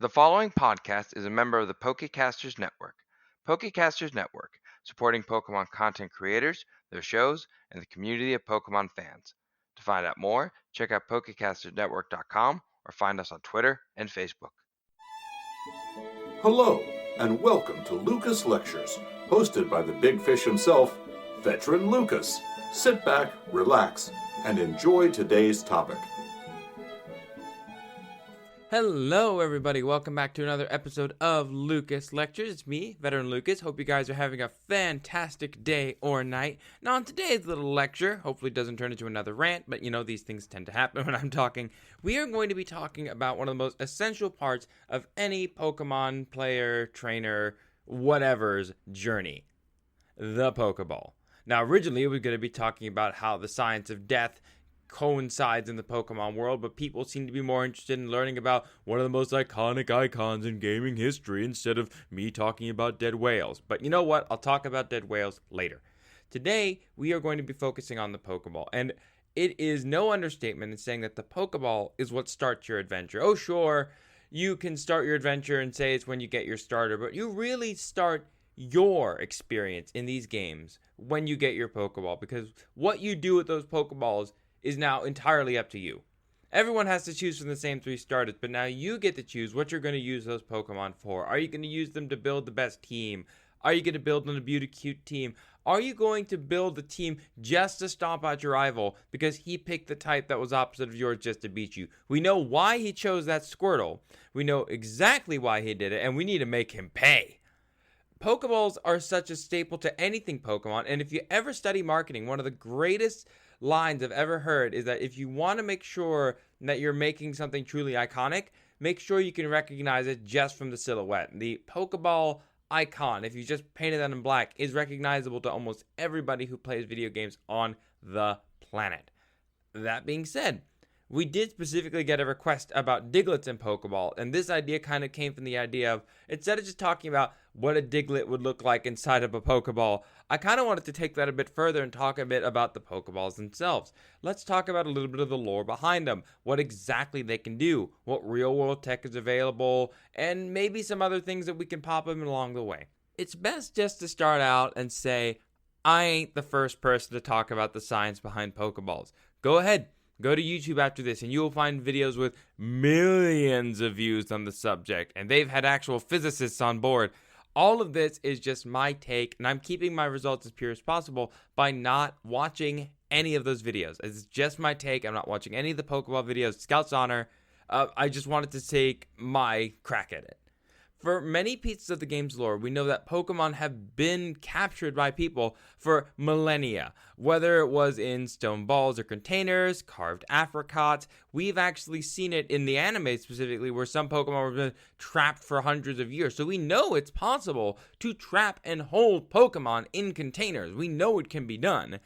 The following podcast is a member of the Pokecasters Network. Pokecasters Network, supporting Pokemon content creators, their shows, and the community of Pokemon fans. To find out more, check out PokecastersNetwork.com or find us on Twitter and Facebook. Hello, and welcome to Lucas Lectures, hosted by the big fish himself, Veteran Lucas. Sit back, relax, and enjoy today's topic. Hello, everybody. Welcome back to another episode of Lucas Lectures. It's me, Veteran Lucas. Hope you guys are having a fantastic day or night. Now, on today's little lecture, hopefully it doesn't turn into another rant, but you know, these things tend to happen when I'm talking. We are going to be talking about one of the most essential parts of any Pokemon player, trainer, whatever's journey, the Pokeball. Now, originally, we were going to be talking about how the science of death coincides in the Pokemon world, but people seem to be more interested in learning about one of the most iconic icons in gaming history instead of me talking about dead whales. But you know what? I'll talk about dead whales later. Today, we are going to be focusing on the Pokeball, and it is no understatement in saying that the Pokeball is what starts your adventure. Oh, sure, you can start your adventure and say it's when you get your starter, but you really start your experience in these games when you get your Pokeball, because what you do with those Pokeballs is now entirely up to you. Everyone has to choose from the same three starters, but now you get to choose what you're going to use those Pokemon for. Are you going to use them to build the best team? Are you going to build them to be a cute team? Are you going to build the team just to stomp out your rival because he picked the type that was opposite of yours just to beat you? We know why he chose that Squirtle. We know exactly why he did it, and we need to make him pay. Pokeballs are such a staple to anything Pokemon, and if you ever study marketing, one of the greatest lines I've ever heard is that if you want to make sure that you're making something truly iconic, make sure you can recognize it just from the silhouette. The Pokeball icon, if you just painted that in black, is recognizable to almost everybody who plays video games on the planet. That being said, we did specifically get a request about Diglets in Pokeball, and this idea kind of came from the idea of, instead of just talking about what a Diglett would look like inside of a Pokeball, I kind of wanted to take that a bit further and talk a bit about the Pokeballs themselves. Let's talk about a little bit of the lore behind them, what exactly they can do, what real-world tech is available, and maybe some other things that we can pop them along the way. It's best just to start out and say, I ain't the first person to talk about the science behind Pokeballs. Go ahead. Go to YouTube after this and you will find videos with millions of views on the subject, and they've had actual physicists on board. All of this is just my take, and I'm keeping my results as pure as possible by not watching any of those videos. It's just my take. I'm not watching any of the Pokeball videos. Scout's honor. I just wanted to take my crack at it. For many pieces of the game's lore, we know that Pokemon have been captured by people for millennia. Whether it was in stone balls or containers, carved apricots, we've actually seen it in the anime specifically, where some Pokemon were trapped for hundreds of years. So we know it's possible to trap and hold Pokemon in containers. We know it can be done.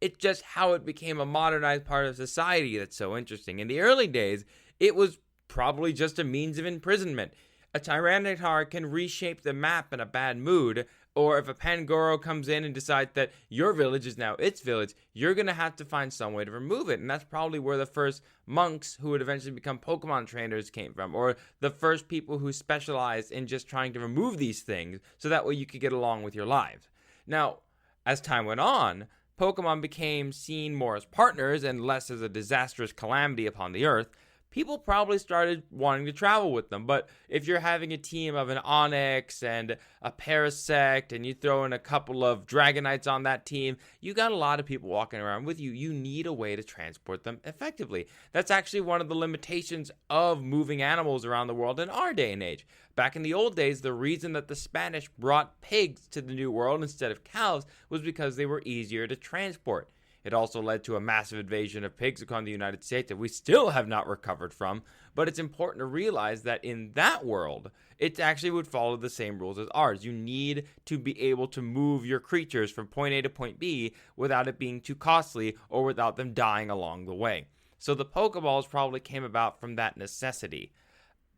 It's just how it became a modernized part of society that's so interesting. In the early days, it was probably just a means of imprisonment. A Tyranitar can reshape the map in a bad mood, or if a Pangoro comes in and decides that your village is now its village, you're going to have to find some way to remove it. And that's probably where the first monks who would eventually become Pokemon trainers came from, or the first people who specialized in just trying to remove these things so that way you could get along with your lives. Now, as time went on, Pokemon became seen more as partners and less as a disastrous calamity upon the earth. People probably started wanting to travel with them. But if you're having a team of an Onix and a Parasect and you throw in a couple of Dragonites on that team, you got a lot of people walking around with you. You need a way to transport them effectively. That's actually one of the limitations of moving animals around the world in our day and age. Back in the old days, the reason that the Spanish brought pigs to the New World instead of cows was because they were easier to transport. It also led to a massive invasion of pigs upon the United States that we still have not recovered from. But it's important to realize that in that world, it actually would follow the same rules as ours. You need to be able to move your creatures from point A to point B without it being too costly or without them dying along the way. So the Pokeballs probably came about from that necessity.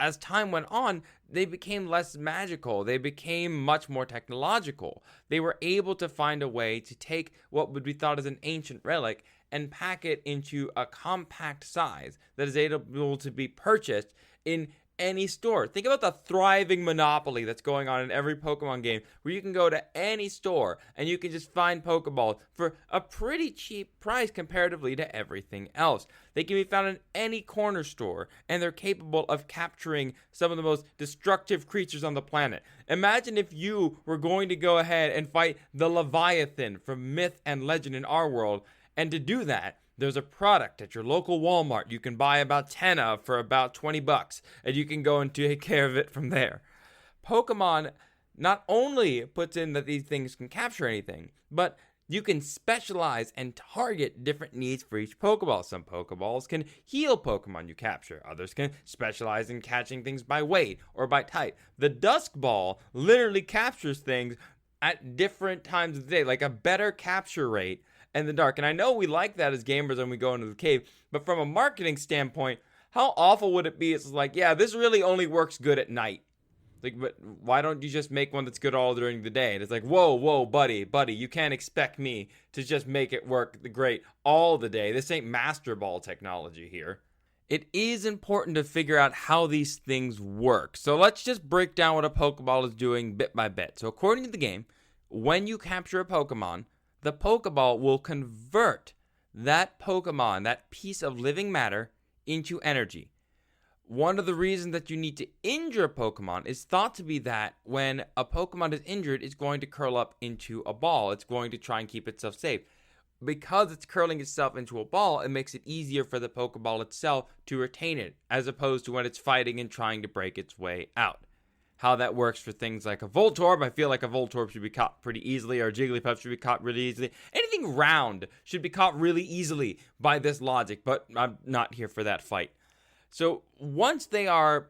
As time went on, they became less magical. They became much more technological. They were able to find a way to take what would be thought as an ancient relic and pack it into a compact size that is able to be purchased in any store. Think about the thriving monopoly that's going on in every Pokemon game, where you can go to any store and you can just find Pokeballs for a pretty cheap price comparatively to everything else. They can be found in any corner store, and they're capable of capturing some of the most destructive creatures on the planet. Imagine if you were going to go ahead and fight the Leviathan from myth and legend in our world, and to do that, there's a product at your local Walmart you can buy about 10 of for about $20, and you can go and take care of it from there. Pokemon not only puts in that these things can capture anything, but you can specialize and target different needs for each Pokeball. Some Pokeballs can heal Pokemon you capture. Others can specialize in catching things by weight or by type. The Dusk Ball literally captures things at different times of the day, like a better capture rate in the dark. And I know we like that as gamers when we go into the cave, but from a marketing standpoint, how awful would it be? It's like, yeah, this really only works good at night. Like, but why don't you just make one that's good all during the day? And it's like, whoa, buddy, you can't expect me to just make it work great all the day. This ain't Master Ball technology here. It is important to figure out how these things work. So let's just break down what a Pokeball is doing bit by bit. So according to the game, when you capture a Pokemon, the Pokeball will convert that Pokemon, that piece of living matter, into energy. One of the reasons that you need to injure a Pokemon is thought to be that when a Pokemon is injured, it's going to curl up into a ball. It's going to try and keep itself safe. Because it's curling itself into a ball, it makes it easier for the Pokeball itself to retain it, as opposed to when it's fighting and trying to break its way out. How that works for things like a Voltorb, I feel like a Voltorb should be caught pretty easily, or a Jigglypuff should be caught really easily. Anything round should be caught really easily by this logic, but I'm not here for that fight. So once they are,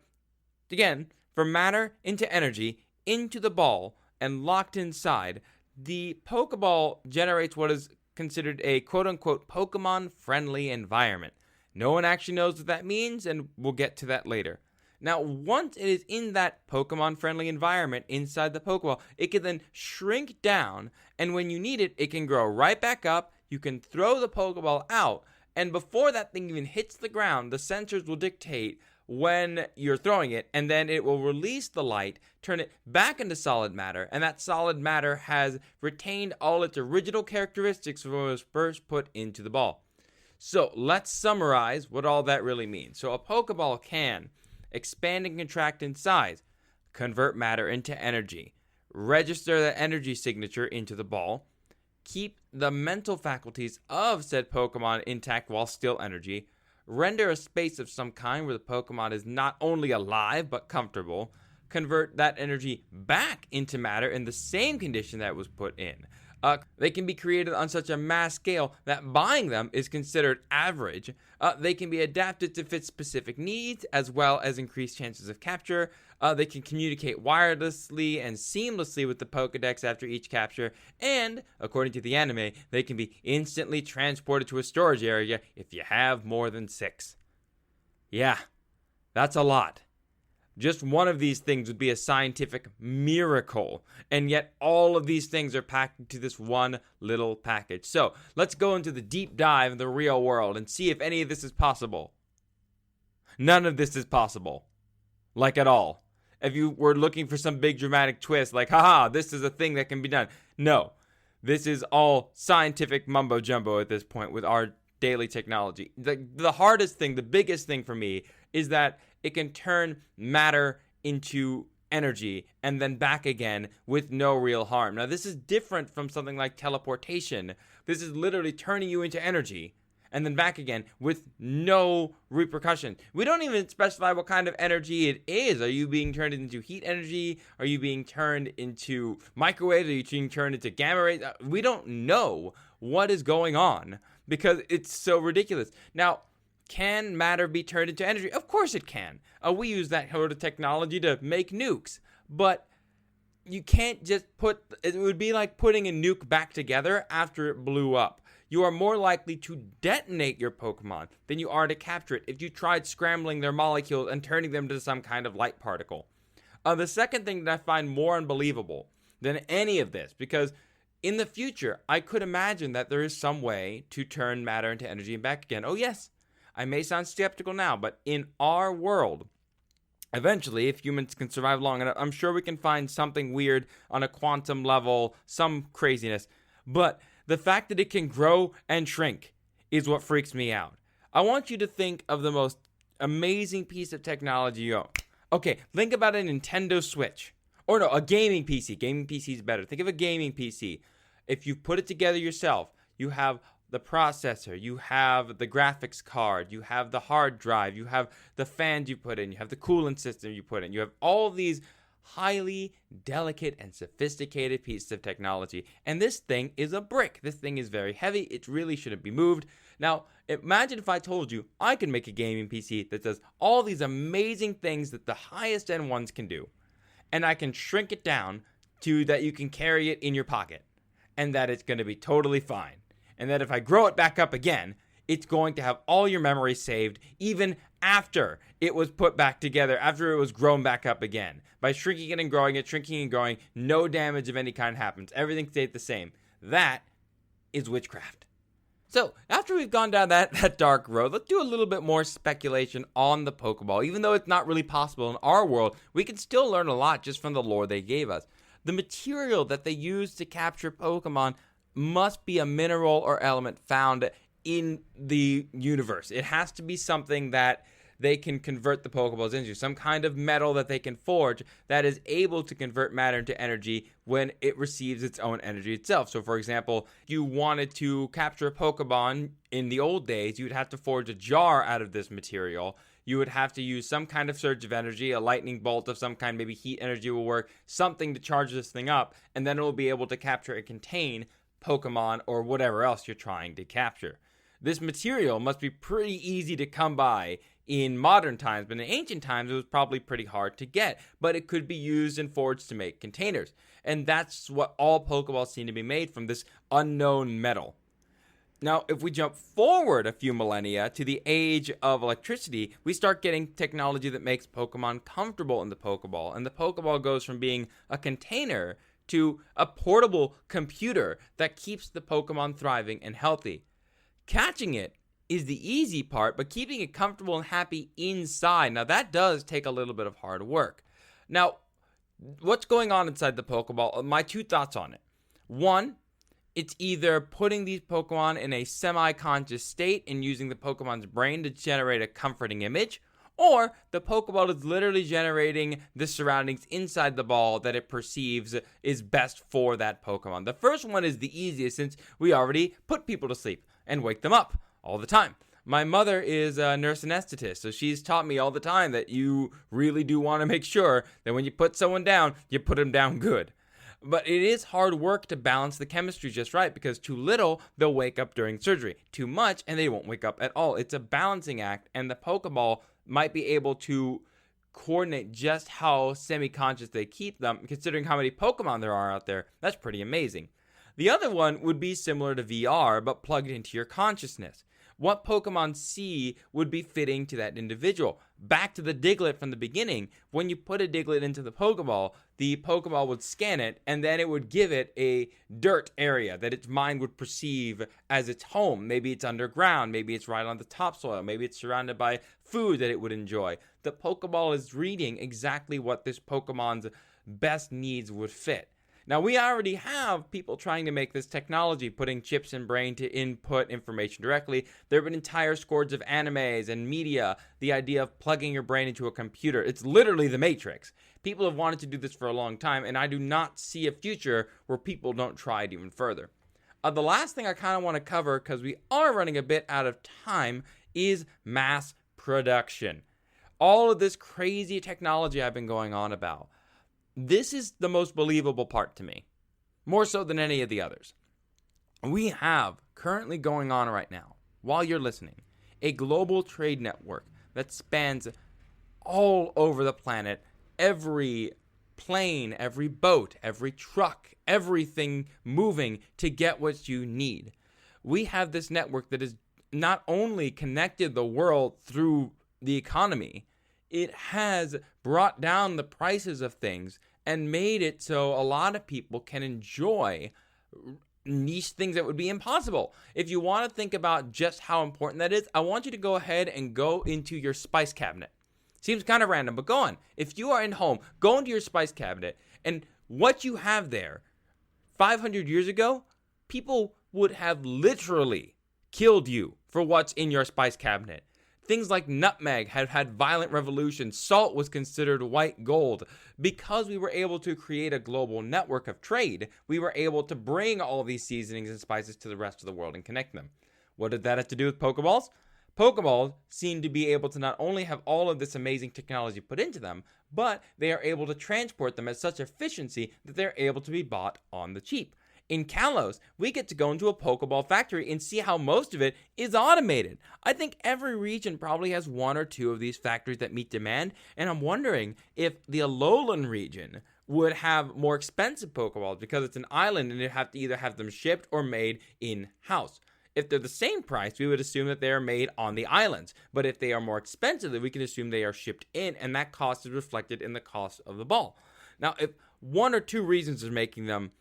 again, from matter into energy, into the ball, and locked inside, the Pokeball generates what is considered a quote-unquote Pokemon-friendly environment. No one actually knows what that means, and we'll get to that later. Now, once it is in that Pokemon-friendly environment inside the Pokeball, it can then shrink down, and when you need it, it can grow right back up. You can throw the Pokeball out, and before that thing even hits the ground, the sensors will dictate when you're throwing it, and then it will release the light, turn it back into solid matter, and that solid matter has retained all its original characteristics when it was first put into the ball. So, let's summarize what all that really means. So, a Pokeball can expand and contract in size, convert matter into energy, register the energy signature into the ball, keep the mental faculties of said Pokemon intact while still energy, render a space of some kind where the Pokemon is not only alive but comfortable, convert that energy back into matter in the same condition that it was put in. They can be created on such a mass scale that buying them is considered average. They can be adapted to fit specific needs as well as increased chances of capture. They can communicate wirelessly and seamlessly with the Pokedex after each capture. And, according to the anime, they can be instantly transported to a storage area if you have more than 6. Yeah, that's a lot. Just one of these things would be a scientific miracle, and yet all of these things are packed into this one little package. So, let's go into the deep dive in the real world and see if any of this is possible. None of this is possible. Like at all. If you were looking for some big dramatic twist, like, haha, this is a thing that can be done. No. This is all scientific mumbo-jumbo at this point with our daily technology. The hardest thing, the biggest thing for me, is that it can turn matter into energy and then back again with no real harm. Now, this is different from something like teleportation. This is literally turning you into energy and then back again with no repercussion. We don't even specify what kind of energy it is. Are you being turned into heat energy? Are you being turned into microwaves? Are you being turned into gamma rays? We don't know what is going on because it's so ridiculous. Now, can matter be turned into energy? Of course it can. We use that sort of technology to make nukes. But you can't just it would be like putting a nuke back together after it blew up. You are more likely to detonate your Pokemon than you are to capture it if you tried scrambling their molecules and turning them to some kind of light particle. The second thing that I find more unbelievable than any of this, because in the future, I could imagine that there is some way to turn matter into energy and back again. Oh yes, I may sound skeptical now, but in our world, Eventually, if humans can survive long enough, I'm sure we can find something weird on a quantum level, some craziness. But the fact that it can grow and shrink is what freaks me out. I want you to think of the most amazing piece of technology you own. Okay, think about a Nintendo Switch. Or no, a gaming PC. Gaming PC is better. Think of a gaming PC. If you put it together yourself, you have the processor, you have the graphics card, you have the hard drive, you have the fans you put in, you have the coolant system you put in, you have all these highly delicate and sophisticated pieces of technology. And this thing is a brick. This thing is very heavy. It really shouldn't be moved. Now, imagine if I told you I could make a gaming PC that does all these amazing things that the highest end ones can do. And I can shrink it down to that you can carry it in your pocket. And that it's going to be totally fine. And that if I grow it back up again, it's going to have all your memories saved even after it was put back together, after it was grown back up again. By shrinking it and growing, no damage of any kind happens. Everything stayed the same. That is witchcraft. So, after we've gone down that dark road, let's do a little bit more speculation on the Pokeball. Even though it's not really possible in our world, we can still learn a lot just from the lore they gave us. The material that they use to capture Pokemon must be a mineral or element found in the universe. It has to be something that they can convert the Pokeballs into, some kind of metal that they can forge that is able to convert matter into energy when it receives its own energy itself. So, for example, if you wanted to capture a Pokemon in the old days, you would have to forge a jar out of this material. You would have to use some kind of surge of energy, a lightning bolt of some kind, maybe heat energy will work, something to charge this thing up, and then it will be able to capture and contain Pokemon or whatever else you're trying to capture. This material must be pretty easy to come by in modern times, but in ancient times it was probably pretty hard to get, but it could be used and forged to make containers. And that's what all Pokeballs seem to be made from, this unknown metal. Now, if we jump forward a few millennia to the age of electricity, we start getting technology that makes Pokemon comfortable in the Pokeball, and the Pokeball goes from being a container to a portable computer that keeps the Pokemon thriving and healthy. Catching it is the easy part, but keeping it comfortable and happy inside, now that does take a little bit of hard work. Now, what's going on inside the Pokeball? My two thoughts on it. One, it's either putting these Pokemon in a semi-conscious state and using the Pokemon's brain to generate a comforting image, or the Pokeball is literally generating the surroundings inside the ball that it perceives is best for that Pokemon. The first one is the easiest since we already put people to sleep and wake them up all the time. My mother is a nurse anesthetist, so she's taught me all the time that you really do want to make sure that when you put someone down, you put them down good. But it is hard work to balance the chemistry just right, because too little, they'll wake up during surgery. Too much, and they won't wake up at all. It's a balancing act, and the Pokeball might be able to coordinate just how semi-conscious they keep them. Considering how many Pokemon there are out there, that's pretty amazing. The other one would be similar to VR, but plugged into your consciousness. What Pokemon see would be fitting to that individual. Back to the Diglett from the beginning, when you put a Diglett into the Pokeball would scan it, and then it would give it a dirt area that its mind would perceive as its home. Maybe it's underground, maybe it's right on the topsoil, maybe it's surrounded by food that it would enjoy. The Pokeball is reading exactly what this Pokemon's best needs would fit. Now, we already have people trying to make this technology, putting chips in brain to input information directly. There have been entire scores of animes and media, the idea of plugging your brain into a computer. It's literally the Matrix. People have wanted to do this for a long time, and I do not see a future where people don't try it even further. The last thing I kind of want to cover, because we are running a bit out of time, is mass production. All of this crazy technology I've been going on about. This is the most believable part to me, more so than any of the others. We have currently going on right now, while you're listening, a global trade network that spans all over the planet. Every plane, every boat, every truck, everything moving to get what you need. We have this network that has not only connected the world through the economy, it has brought down the prices of things and made it so a lot of people can enjoy niche things that would be impossible. If you want to think about just how important that is, I want you to go ahead and go into your spice cabinet. Seems kind of random, but go on. If you are in home, go into your spice cabinet, and what you have there 500 years ago, people would have literally killed you for what's in your spice cabinet. Things like nutmeg have had violent revolutions. Salt was considered white gold. Because we were able to create a global network of trade, we were able to bring all these seasonings and spices to the rest of the world and connect them. What did that have to do with Pokeballs? Pokeballs seem to be able to not only have all of this amazing technology put into them, but they are able to transport them at such efficiency that they're able to be bought on the cheap. In Kalos, we get to go into a Pokeball factory and see how most of it is automated. I think every region probably has one or two of these factories that meet demand, and I'm wondering if the Alolan region would have more expensive Pokeballs because it's an island and they'd have to either have them shipped or made in-house. If they're the same price, we would assume that they are made on the islands. But if they are more expensive, then we can assume they are shipped in, and that cost is reflected in the cost of the ball. Now, if one or two reasons are making them,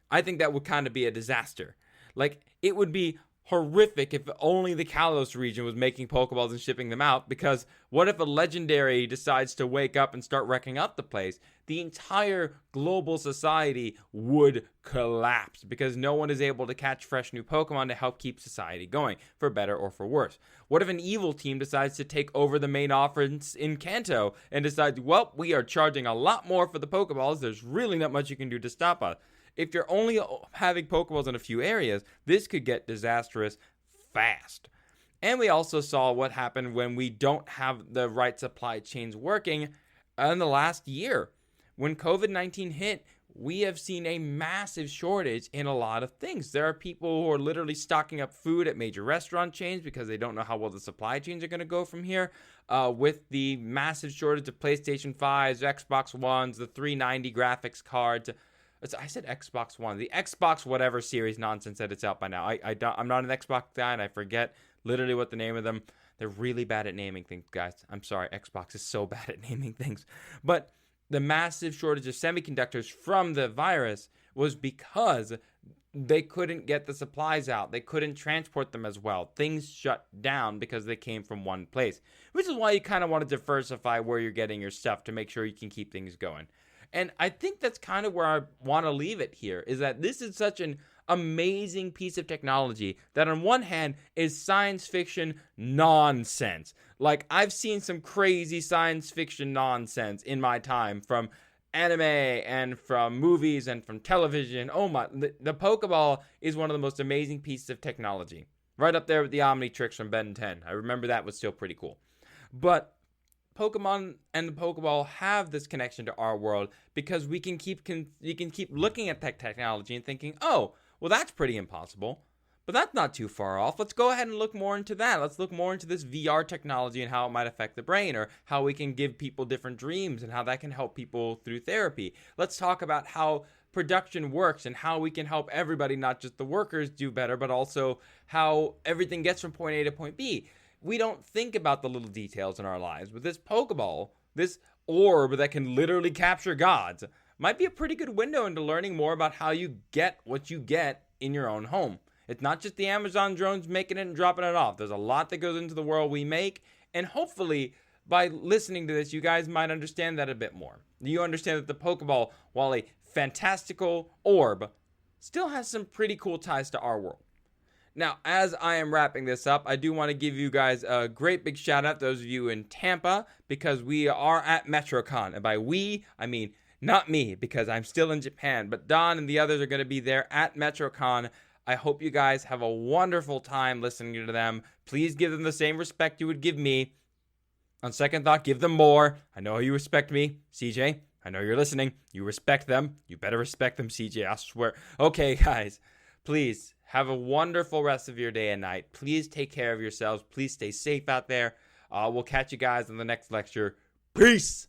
I think that would kind of be a disaster. Like, it would be horrific if only the Kalos region was making Pokeballs and shipping them out, because what if a legendary decides to wake up and start wrecking up the place? The entire global society would collapse because no one is able to catch fresh new Pokemon to help keep society going, for better or for worse. What if an evil team decides to take over the main offense in Kanto and decides, well, we are charging a lot more for the Pokeballs, there's really not much you can do to stop us. If you're only having Pokeballs in a few areas, this could get disastrous fast. And we also saw what happened when we don't have the right supply chains working in the last year. When COVID-19 hit, we have seen a massive shortage in a lot of things. There are people who are literally stocking up food at major restaurant chains because they don't know how well the supply chains are going to go from here. With the massive shortage of PlayStation 5s, Xbox Ones, the 390 graphics cards. I said Xbox One. The Xbox whatever series nonsense that it's out by now. I'm not an Xbox guy, and I forget literally what the name of them. They're really bad at naming things, guys. I'm sorry. Xbox is so bad at naming things. But the massive shortage of semiconductors from the virus was because they couldn't get the supplies out. They couldn't transport them as well. Things shut down because they came from one place, which is why you kind of want to diversify where you're getting your stuff to make sure you can keep things going. And I think that's kind of where I want to leave it here, is that this is such an amazing piece of technology that on one hand is science fiction nonsense. Like, I've seen some crazy science fiction nonsense in my time from anime and from movies and from television. Oh my, the Pokeball is one of the most amazing pieces of technology. Right up there with the Omnitrix from Ben 10. I remember that was still pretty cool. But Pokemon and the Pokeball have this connection to our world because we can keep looking at that technology and thinking, oh, well, that's pretty impossible, but that's not too far off. Let's go ahead and look more into that. Let's look more into this VR technology and how it might affect the brain, or how we can give people different dreams and how that can help people through therapy. Let's talk about how production works and how we can help everybody, not just the workers, do better, but also how everything gets from point A to point B. We don't think about the little details in our lives, but this Pokeball, this orb that can literally capture gods, might be a pretty good window into learning more about how you get what you get in your own home. It's not just the Amazon drones making it and dropping it off. There's a lot that goes into the world we make, and hopefully by listening to this, you guys might understand that a bit more. You understand that the Pokeball, while a fantastical orb, still has some pretty cool ties to our world. Now, as I am wrapping this up, I do want to give you guys a great big shout out, those of you in Tampa, because we are at MetroCon. And by we, I mean not me, because I'm still in Japan, but Don and the others are going to be there at MetroCon. I hope you guys have a wonderful time listening to them. Please give them the same respect you would give me. On second thought, give them more. I know you respect me, CJ. I know you're listening. You respect them. You better respect them, CJ. I swear. Okay, guys, please have a wonderful rest of your day and night. Please take care of yourselves. Please stay safe out there. We'll catch you guys in the next lecture. Peace!